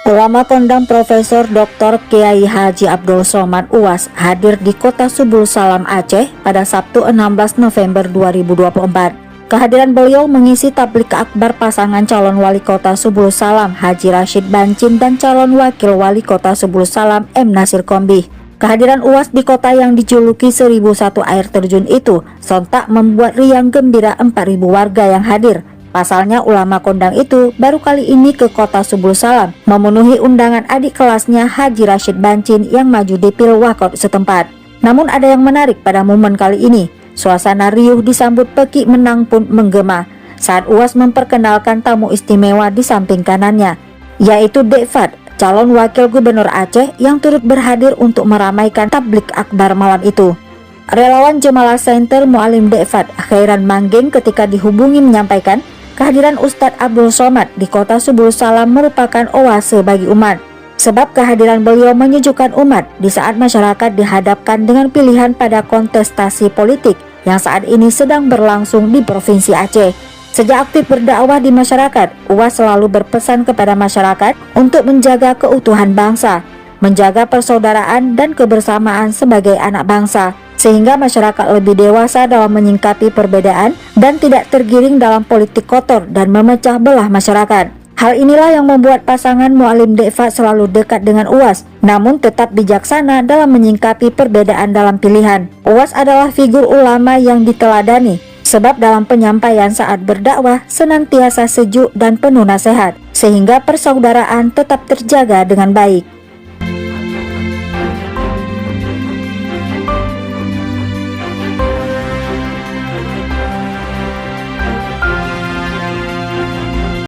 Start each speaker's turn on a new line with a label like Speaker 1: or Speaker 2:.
Speaker 1: Ulama kondang Profesor Dr. Kiai Haji Abdul Somad UAS hadir di Kota Subul Salam Aceh pada Sabtu 16 November 2024. Kehadiran beliau mengisi tablik akbar pasangan calon wali kota Subul Salam Haji Rashid Bancin dan calon wakil wali kota Subul Salam M. Nasir Kombi. Kehadiran UAS di kota yang dijuluki 1001 air terjun itu sontak membuat riang gembira 4.000 warga yang hadir. Pasalnya ulama kondang itu baru kali ini ke kota Subul Salam memenuhi undangan adik kelasnya Haji Rashid Bancin yang maju di pilwakot setempat. Namun ada yang menarik pada momen kali ini, suasana riuh disambut peki menang pun menggema saat UAS memperkenalkan tamu istimewa di samping kanannya, yaitu Dek Fad, calon wakil gubernur Aceh yang turut berhadir untuk meramaikan tablik akbar malam itu. Relawan Jemalah Center Mualim Dek Fad Khairan Manggeng ketika dihubungi menyampaikan kehadiran Ustadz Abdul Somad di kota Subul Salam merupakan oase bagi umat, sebab kehadiran beliau menyejukkan umat di saat masyarakat dihadapkan dengan pilihan pada kontestasi politik yang saat ini sedang berlangsung di Provinsi Aceh. Sejak aktif berdakwah di masyarakat, UAS selalu berpesan kepada masyarakat untuk menjaga keutuhan bangsa, menjaga persaudaraan dan kebersamaan sebagai anak bangsa, sehingga masyarakat lebih dewasa dalam menyingkapi perbedaan dan tidak tergiring dalam politik kotor dan memecah belah masyarakat. Hal inilah yang membuat pasangan Mualim Dek Fad selalu dekat dengan UAS, namun tetap bijaksana dalam menyingkapi perbedaan dalam pilihan. UAS adalah figur ulama yang diteladani, sebab dalam penyampaian saat berdakwah senantiasa sejuk dan penuh nasihat, sehingga persaudaraan tetap terjaga dengan baik.